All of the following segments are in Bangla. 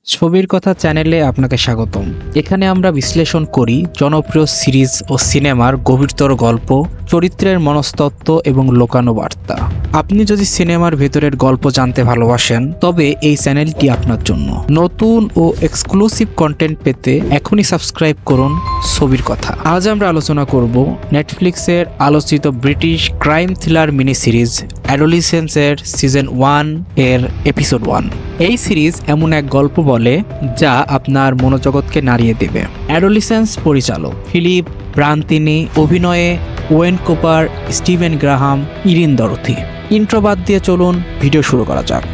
ছবির কথা চ্যানেলে আপনাকে স্বাগতম। এখানে আমরা বিশ্লেষণ করি জনপ্রিয় সিরিজ ও সিনেমার গভীরতর গল্প, চরিত্রের মনস্তত্ত্ব এবং লোকানো বার্তা। আপনি যদি সিনেমার ভেতরের গল্প জানতে ভালোবাসেন তবে এই চ্যানেলটি আপনার জন্য। নতুন ও এক্সক্লুসিভ কন্টেন্ট পেতে এখনই সাবস্ক্রাইব করুন ছবির কথা। আজ আমরা আলোচনা করব নেটফ্লিক্সের আলোচিত British crime thriller mini series অ্যাডোলিসেন্সের সিজন 1 এর এপিসোড 1। এই সিরিজ এমন এক গল্প বলে যা আপনার মনোজগৎকে নাড়িয়ে দেবে। অ্যাডোলিসেন্স পরিচালক ফিলিপ ব্রান্তিনি, অভিনয়ে Wayne Cooper, Steven Graham, Erin Dorothy. Intro বাদ দিয়ে চলুন ভিডিও শুরু করা যাক।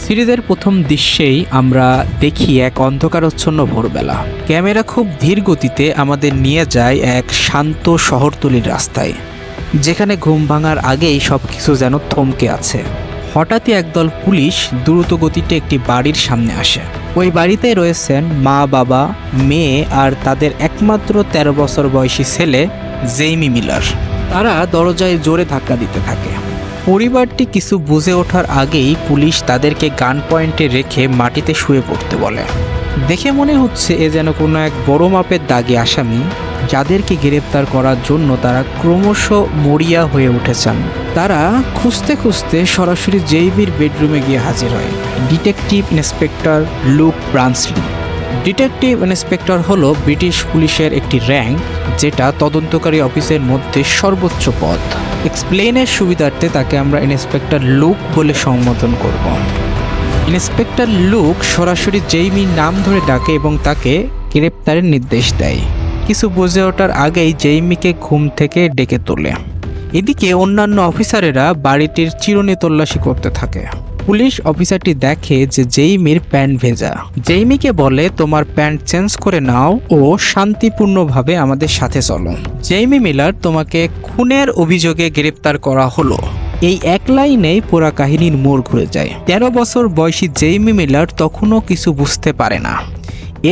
সিরিজের প্রথম দৃশ্যেই আমরা দেখি এক অন্ধকারাচ্ছন্ন ভোরবেলা। ক্যামেরা খুব ধীর গতিতে আমাদের নিয়ে যায় এক শান্ত শহরতলির রাস্তায়, যেখানে ঘুম ভাঙার আগেই সবকিছু যেন থমকে আছে। হঠাৎই একদল পুলিশ দ্রুত গতিতে একটি বাড়ির সামনে আসে। ওই বাড়িতে রয়েছেন মা, বাবা, মেয়ে আর তাদের একমাত্র 13 বছর বয়সী ছেলে জেইমি মিলার। তারা দরজায় জোরে ধাক্কা দিতে থাকে। পরিবারটি কিছু বুঝে ওঠার আগেই পুলিশ তাদেরকে গান পয়েন্টে রেখে মাটিতে শুয়ে পড়তে বলে। দেখে মনে হচ্ছে এ যেন কোনো এক বড় মাপের দাগী আসামি, যাদেরকে গ্রেপ্তার করার জন্য তারা ক্রমশ মরিয়া হয়ে উঠেছেন। তারা খুঁজতে খুঁজতে সরাসরি জেইমির বেডরুমে গিয়ে হাজির হয়। Detective inspector Luke Bransley. Detective inspector হলো ব্রিটিশ পুলিশের একটি র্যাঙ্ক, যেটা তদন্তকারী অফিসের মধ্যে সর্বোচ্চ পদ। এক্সপ্লেনের সুবিধার্থে তাকে আমরা ইন্সপেক্টর লুক বলে সম্বোধন করব। ইন্সপেক্টর লুক সরাসরি জেইমির নাম ধরে ডাকে এবং তাকে গ্রেপ্তারের নির্দেশ দেয়। কিছু বুঝে ওঠার আগেই জেইমিকে ঘুম থেকে ডেকে তোলে। এদিকে অন্যান্য অফিসারেরা বাড়িটির চিরুনি তল্লাশি করতে থাকে। পুলিশ অফিসারটি দেখে যে জেইমির প্যান্ট ভেজা। জেইমিকে বলে, তোমার প্যান্ট চেঞ্জ করে নাও ও শান্তিপূর্ণভাবে আমাদের সাথে চলো। জেইমি মিলার, তোমাকে খুনের অভিযোগে গ্রেপ্তার করা হলো। এই এক লাইনেই পুরা কাহিনীর মোড় ঘুরে যায়। 13 বছর বয়সী জেইমি মিলার তখনও কিছু বুঝতে পারে না।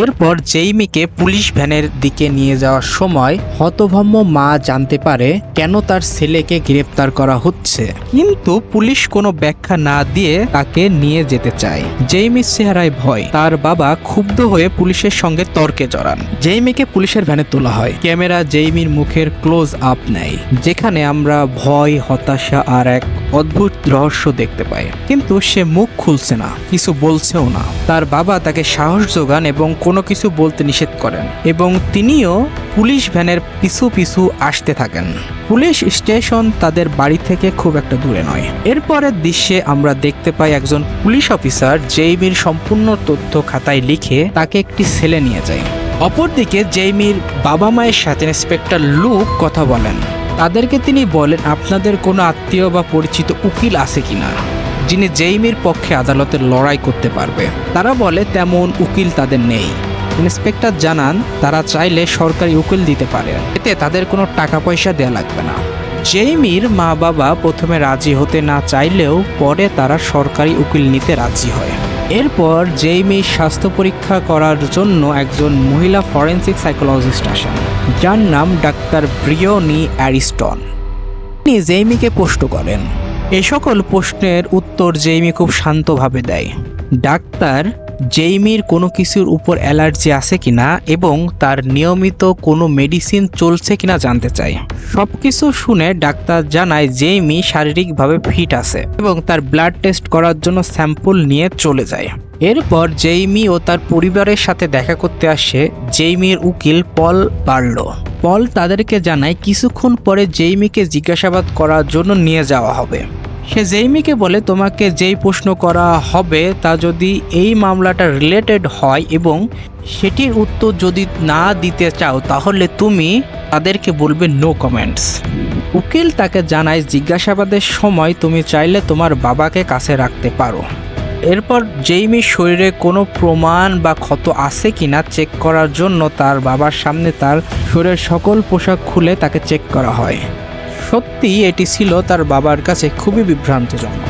এরপর জেইমিকে পুলিশ ভ্যানের দিকে নিয়ে যাওয়ার সময় হতভম্ব মা জানতে পারে কেন তার ছেলেকে গ্রেপ্তার করা হচ্ছে, কিন্তু পুলিশ কোনো ব্যাখ্যা না দিয়ে তাকে নিয়ে যেতে চায়। জেইমির চেহারায় ভয়। তার বাবা ক্ষুব্ধ হয়ে পুলিশের সঙ্গে তর্কে জড়ান। জেইমিকে পুলিশের ভ্যানে তোলা হয়। ক্যামেরা জেইমির মুখের ক্লোজ আপ নেয়, যেখানে আমরা ভয়, হতাশা আর এক অদ্ভুত রহস্য দেখতে পাই। কিন্তু সে মুখ খুলছে না, কিছু বলছেও না। তার বাবা তাকে সাহস যোগান এবং কোনো কিছু বলতে নিষেধ করেন এবং তিনিও পুলিশ ভ্যানের পিছু পিছু আসতে থাকেন। পুলিশ স্টেশন তাদের বাড়ি থেকে খুব একটা দূরে নয়। এরপরের দৃশ্যে আমরা দেখতে পাই একজন পুলিশ অফিসার জেইমির সম্পূর্ণ তথ্য খাতায় লিখে তাকে একটি সেলে নিয়ে যায়। অপরদিকে জেইমির বাবা মায়ের সাথে ইন্সপেক্টর লুক কথা বলেন। তাদেরকে তিনি বলেন, আপনাদের কোনো আত্মীয় বা পরিচিত উকিল আছে কিনা যিনি জেইমির পক্ষে আদালতে লড়াই করতে পারবে। তারা বলে তেমন উকিল তাদের নেই। ইন্সপেক্টর জানান তারা চাইলে সরকারি উকিল দিতে পারে, এতে তাদের কোনো টাকা পয়সা দেয়া লাগবে না। জেইমির মা বাবা প্রথমে রাজি হতে না চাইলেও পরে তারা সরকারি উকিল নিতে রাজি হয়। এরপর জেইমির স্বাস্থ্য পরীক্ষা করার জন্য একজন মহিলা ফরেন্সিক সাইকোলজিস্ট আসেন, যার নাম ডাক্তার ব্রিওনি অ্যারিস্টন। তিনি জেইমিকে প্রশ্ন করেন। এই সকল প্রশ্নের উত্তর জেইমি খুব শান্তভাবে দেয়। ডাক্তার জেইমির কোনো কিছুর উপর অ্যালার্জি আছে কিনা এবং তার নিয়মিত কোনো মেডিসিন চলছে কিনা জানতে চায়। সবকিছু শুনে ডাক্তার জানায় জেইমি শারীরিকভাবে ফিট আছে এবং তার ব্লাড টেস্ট করার জন্য স্যাম্পল নিয়ে চলে যায়। এরপর জেইমি ও তার পরিবারের সাথে দেখা করতে আসে জেইমির উকিল পল বার্লো। পল তাদেরকে জানায় কিছুক্ষণ পরে জেইমিকে জিজ্ঞাসাবাদ করার জন্য নিয়ে যাওয়া হবে। সে জেইমিকে বলে, তোমাকে যেই প্রশ্ন করা হবে তা যদি এই মামলাটা রিলেটেড হয় এবং সেটির উত্তর যদি না দিতে চাও তাহলে তুমি তাদেরকে বলবে নো কমেন্টস। উকিল তাকে জানায় জিজ্ঞাসাবাদের সময় তুমি চাইলে তোমার বাবাকে কাছে রাখতে পারো। এরপর জেইমির শরীরে কোনো প্রমাণ বা ক্ষত আছে কিনা চেক করার জন্য তার বাবার সামনে তার শরীরের সকল পোশাক খুলে তাকে চেক করা হয়। সত্যি এটি ছিল তার বাবার কাছে খুবই বিভ্রান্তজনক।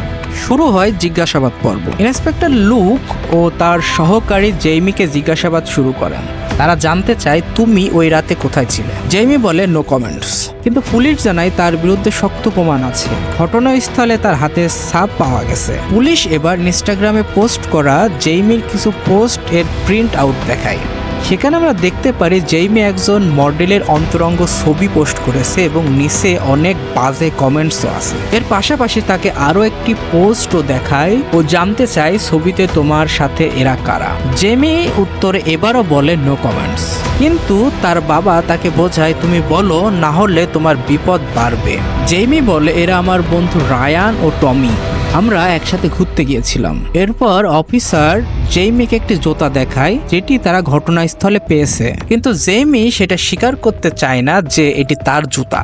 শুরু হয় জিজ্ঞাসাবাদ পর্ব। ইন্সপেক্টর লুক ও তার সহকারী জেইমিকে জিজ্ঞাসাবাদ শুরু করেন। তারা জানতে চায় তুমি ওই রাতে কোথায় ছিলে। জেইমি বলে নো কমেন্টস, কিন্তু পুলিশ জানায় তার বিরুদ্ধে শক্ত প্রমাণ আছে। ঘটনাস্থলে তার হাতে ছাপ পাওয়া গেছে। পুলিশ এবার ইনস্টাগ্রামে পোস্ট করা জেইমির কিছু পোস্ট এর প্রিন্ট আউট দেখায়। সেখানে আমরা দেখতে পারি জেইমি একজন মডেলের অন্তরঙ্গ ছবি পোস্ট করেছে এবং নিচে অনেক বাজে কমেন্টসও আছে। এর পাশাপাশি তাকে আরো একটি পোস্টও দেখায় ও জানতে চায় ছবিতে তোমার সাথে এরা কারা। জেইমি উত্তরে এবারও বলে নো কমেন্টস, কিন্তু তার বাবা তাকে বোঝায় তুমি বলো, না হলে তোমার বিপদ বাড়বে। জেইমি বলে এরা আমার বন্ধু রায়ান ও টমি, আমরা একসাথে ঘুরতে গিয়েছিলাম। এরপর অফিসার জেইমিকে একটি জুতা দেখায় যেটি তারা ঘটনাস্থলে পেয়েছে, কিন্তু জেইমি সেটা স্বীকার করতে চায় না যে এটি তার জুতা।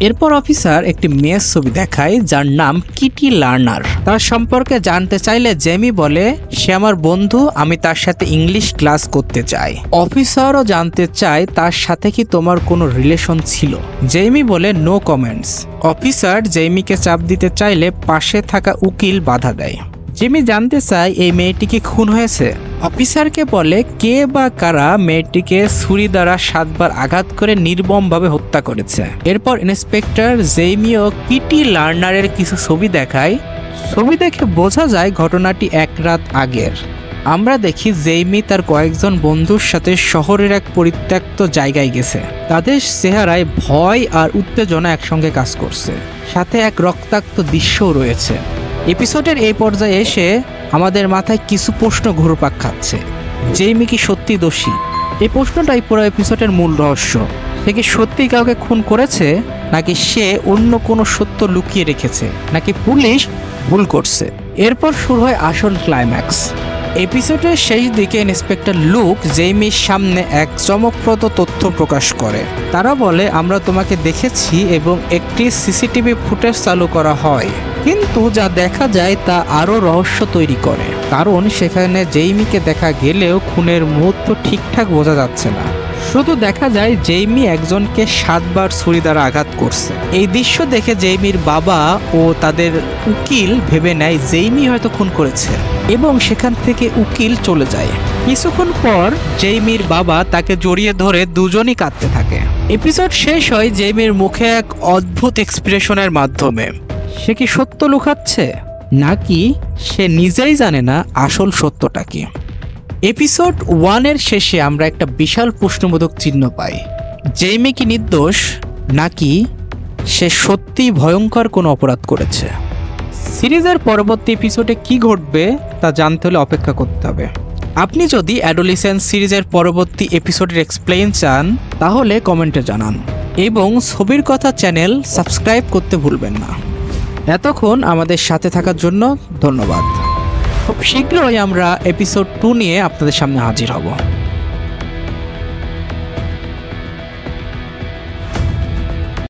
এরপর অফিসার একটি মেয়ের ছবি দেখায় যার নাম কিটি লার্নার। তার সম্পর্কে জানতে চাইলে জেইমি বলে সে আমার বন্ধু, আমি তার সাথে ইংলিশ ক্লাস করতে চাই। অফিসারও জানতে চায় তার সাথে কি তোমার কোনো রিলেশন ছিল। জেইমি বলে নো কমেন্টস। অফিসার জেইমিকে চাপ দিতে চাইলে পাশে থাকা উকিল বাধা দেয়। জেইমি জানতে চায় এই মেয়েটি কি খুন হয়েছে। অফিসারকে বলে কে বা কারা মেয়েটিকে ছুরি দ্বারা 7 বার আঘাত করে নির্মমভাবে হত্যা করেছে। এরপর ইন্সপেক্টর জেইমি ও কিটি লার্নারের কিছু ছবি দেখায়। ছবি দেখে বোঝা যায় ঘটনাটি 1 রাত আগের। আমরা দেখি জেইমি তার কয়েকজন বন্ধুর সাথে শহরের এক পরিত্যক্ত জায়গায় গেছে। তাদের চেহারায় ভয় আর উত্তেজনা একসঙ্গে কাজ করছে, সাথে এক রক্তাক্ত দৃশ্যও রয়েছে। এপিসোডের এই পর্যায়ে এসে আমাদের মাথায় কিছু প্রশ্ন ঘুরপাক খাচ্ছে। জেইমি কি সত্যি দোষী? এই প্রশ্নটাই পুরো এপিসোডের মূল রহস্য। সে কি সত্যি কাউকে খুন করেছে, নাকি সে অন্য কোনো সত্য লুকিয়ে রেখেছে, নাকি পুলিশ ভুল করছে? এরপর শুরু হয় আসল ক্লাইম্যাক্স। এপিসোডের শেষ দিকে ইন্সপেক্টর লুক জেইমির সামনে এক চমকপ্রদ তথ্য প্রকাশ করে। তারা বলে আমরা তোমাকে দেখেছি এবং একটি সিসিটিভি ফুটেজ চালু করা হয়, কিন্তু যা দেখা যায় তা আরও রহস্য তৈরি করে। কারণ সেখানে জেইমিকে দেখা গেলেও খুনের মুহূর্ত ঠিকঠাক বোঝা যাচ্ছে না। শুধু দেখা যায় জেইমি একজনকে 7 বার ছুরি দ্বারা আঘাত করছে। এই দৃশ্য দেখে জেইমির বাবা ও তাদের উকিল ভেবে নেয় জেইমি হয়তো খুন করেছে এবং সেখান থেকে উকিল চলে যায়। কিছুক্ষণ পর জেইমির বাবা তাকে জড়িয়ে ধরে দুজনই কাঁদতে থাকে। এপিসোড শেষ হয় জেইমির মুখে এক অদ্ভুত এক্সপ্রেশনের মাধ্যমে। সে কি সত্য লুকাচ্ছে, নাকি সে নিজেই জানে না আসল সত্যটা কি? এপিসোড 1 এর শেষে আমরা একটা বিশাল প্রশ্নবোধক চিহ্ন পাই। জেইমি কি নির্দোষ, নাকি সে সত্যিই ভয়ঙ্কর কোনো অপরাধ করেছে? সিরিজের পরবর্তী এপিসোডে কি ঘটবে তা জানতে হলে অপেক্ষা করতে হবে। আপনি যদি অ্যাডোলেসেন্স সিরিজের পরবর্তী এপিসোডের এক্সপ্লেইন চান তাহলে কমেন্টে জানান, এবং ছবির কথা চ্যানেল সাবস্ক্রাইব করতে ভুলবেন না। এতক্ষণ আমাদের সাথে থাকার জন্য ধন্যবাদ। খুব শীঘ্রই আমরা এপিসোড 2 নিয়ে আপনাদের সামনে হাজির হব।